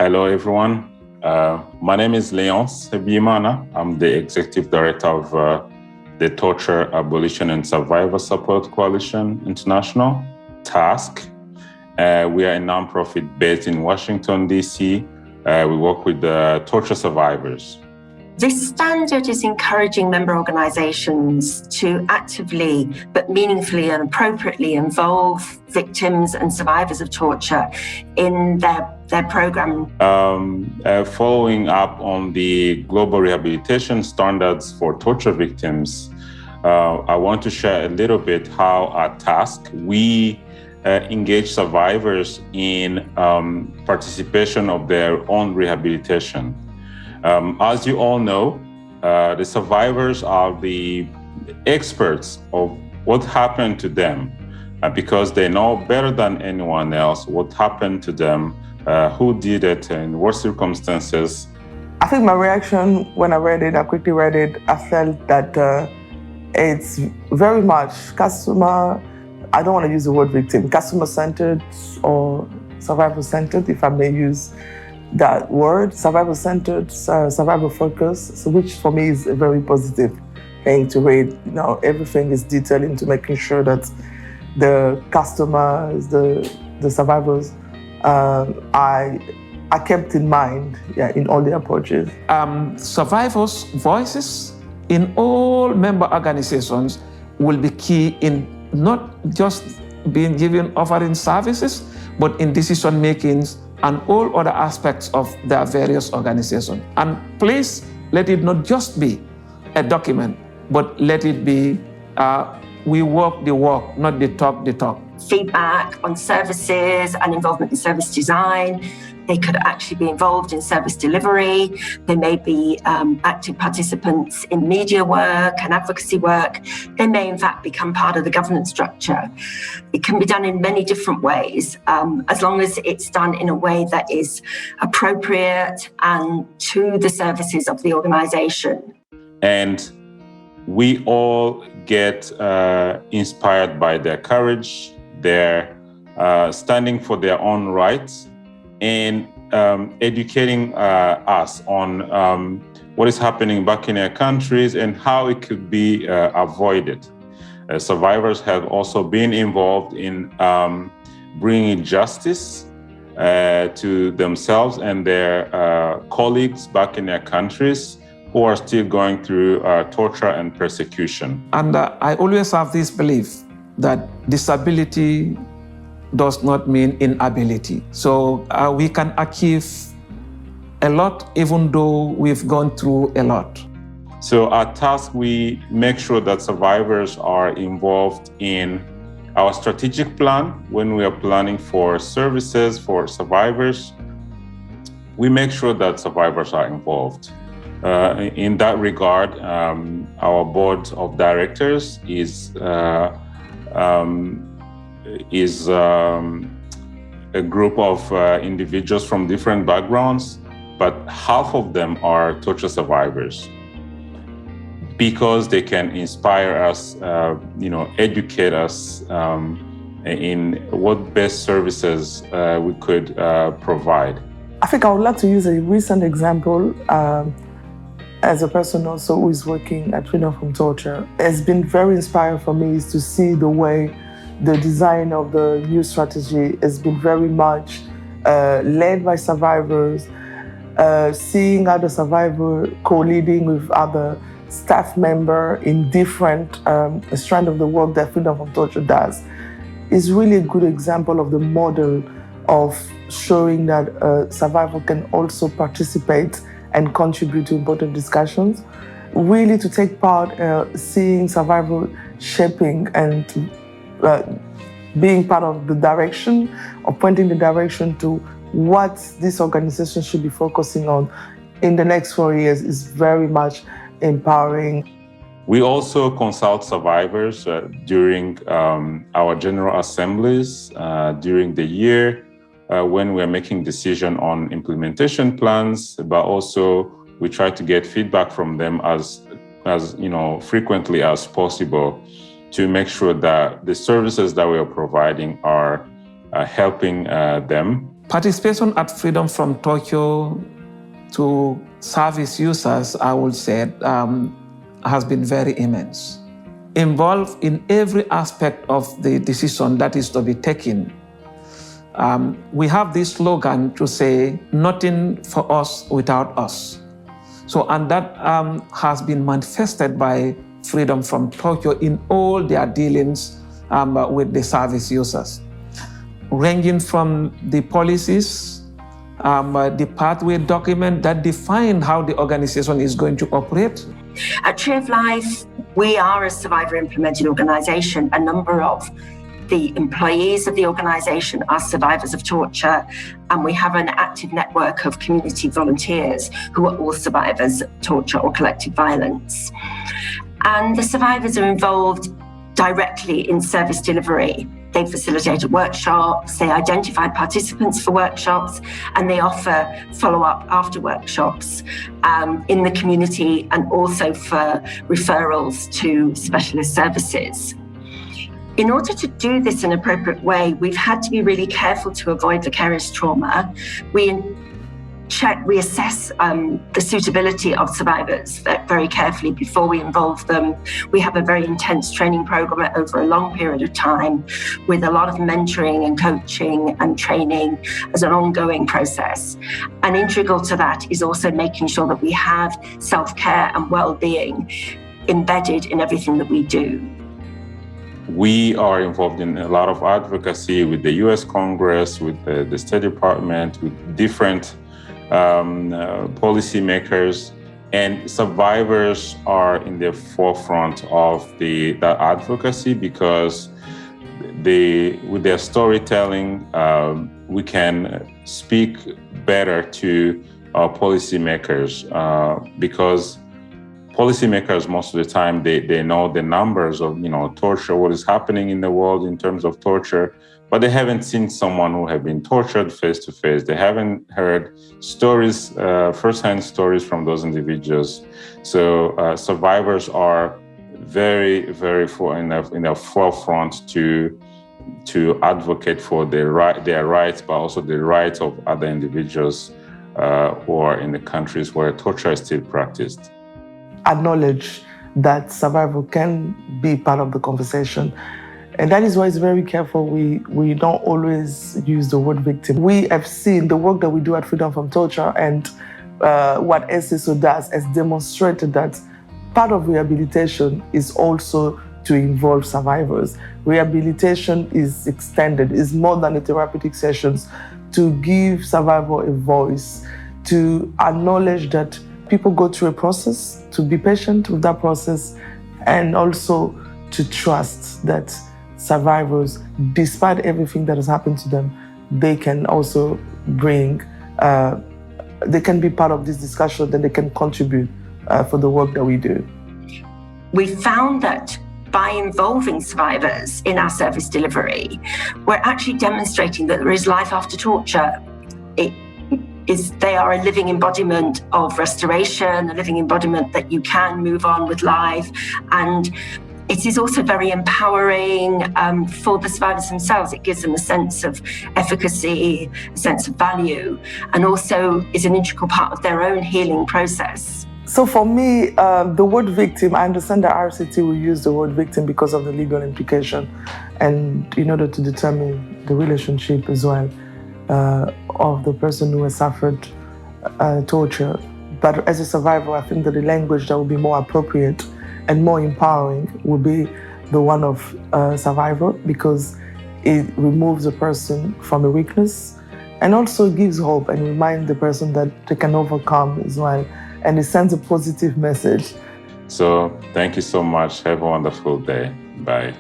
Hello, everyone. My name is Leonce Sebimana. I'm the Executive Director of the Torture, Abolition and Survivor Support Coalition International, TASC. We are a nonprofit based in Washington, D.C. We work with torture survivors. This standard is encouraging member organisations to actively but meaningfully and appropriately involve victims and survivors of torture in their programme. Following up on the global rehabilitation standards for torture victims, I want to share a little bit how at TASC we engage survivors in participation of their own rehabilitation. As you all know, the survivors are the experts of what happened to them because they know better than anyone else what happened to them, who did it, and what circumstances. I think my reaction when I read it, I quickly read it, I felt that it's very much customer, I don't want to use the word victim, customer-centered or survivor-centered, if I may use that word, survival-centered, survival-focused, so which for me is a very positive thing to read. You know, everything is detailed into making sure that the customers, the survivors, I kept in mind, in all the approaches. Survivors' voices in all member organizations will be key in not just being given offering services, but in decision makings and all other aspects of their various organizations. And please let it not just be a document, but let it be we walk the walk, not the talk. Feedback on services and involvement in service design. They could actually be involved in service delivery. They may be active participants in media work and advocacy work. They may, in fact, become part of the governance structure. It can be done in many different ways, as long as it's done in a way that is appropriate and to the services of the organisation. And we all get inspired by their courage, their standing for their own rights, and educating us on what is happening back in their countries and how it could be avoided. Survivors have also been involved in bringing justice to themselves and their colleagues back in their countries who are still going through torture and persecution. And I always have this belief that disability does not mean inability. So we can achieve a lot even though we've gone through a lot. So at TASC, we make sure that survivors are involved in our strategic plan. When we are planning for services for survivors, we make sure that survivors are involved. In that regard, our board of directors is a group of individuals from different backgrounds, but half of them are torture survivors because they can inspire us, educate us in what best services we could provide. I think I would like to use a recent example as a person also who is working at Freedom from Torture. It's been very inspiring for me is to see the way the design of the new strategy has been very much led by survivors, seeing other survivors co-leading with other staff members in different strands of the work that Freedom from Torture does is really a good example of the model of showing that survivors can also participate and contribute to important discussions. Really to take part, seeing survivors shaping and being part of the direction or pointing the direction to what this organization should be focusing on in the next 4 years is very much empowering. We also consult survivors during our general assemblies during the year when we're making decisions on implementation plans, but also we try to get feedback from them as frequently as possible to make sure that the services that we are providing are helping them. Participation at Freedom from Torture to service users, I would say, has been very immense. Involved in every aspect of the decision that is to be taken. We have this slogan to say, nothing for us without us. So, and that has been manifested by Freedom from Torture in all their dealings with the service users, ranging from the policies, the pathway document that define how the organization is going to operate. At Tree of Life, we are a survivor implemented organisation. A number of the employees of the organisation are survivors of torture, and we have an active network of community volunteers who are all survivors of torture or collective violence. And the survivors are involved directly in service delivery. They facilitate workshops, they identify participants for workshops, and they offer follow-up after workshops in the community, and also for referrals to specialist services. In order to do this in an appropriate way, we've had to be really careful to avoid vicarious trauma. We assess the suitability of survivors very carefully before we involve them. We have a very intense training program over a long period of time, with a lot of mentoring and coaching and training as an ongoing process. And integral to that is also making sure that we have self-care and well-being embedded in everything that we do. We are involved in a lot of advocacy with the US Congress, with the State Department, with different policymakers, and survivors are in the forefront of that advocacy, because with their storytelling, we can speak better to policymakers, because policymakers, most of the time, they know the numbers of torture, what is happening in the world in terms of torture, but they haven't seen someone who have been tortured face to face. They haven't heard stories, firsthand stories from those individuals. So survivors are very, very in the forefront to advocate for their rights, but also the rights of other individuals who are in the countries where torture is still practiced. Acknowledge that survival can be part of the conversation. And that is why it's very careful. We don't always use the word victim. We have seen the work that we do at Freedom from Torture, and what SSO does has demonstrated that part of rehabilitation is also to involve survivors. Rehabilitation is extended, is more than the therapeutic sessions, to give survivor a voice, to acknowledge that people go through a process, to be patient with that process, and also to trust that survivors, despite everything that has happened to them, they can also they can be part of this discussion, that they can contribute for the work that we do. We found that by involving survivors in our service delivery, we're actually demonstrating that there is life after torture. They are a living embodiment of restoration, a living embodiment that you can move on with life. And it is also very empowering for the survivors themselves. It gives them a sense of efficacy, a sense of value, and also is an integral part of their own healing process. So for me, the word victim, I understand that RCT will use the word victim because of the legal implication, and in order to determine the relationship as well of the person who has suffered torture. But as a survivor, I think that the language that will be more appropriate and more empowering will be the one of survivor, because it removes the person from a weakness and also gives hope and reminds the person that they can overcome as well. And it sends a positive message. So thank you so much. Have a wonderful day. Bye.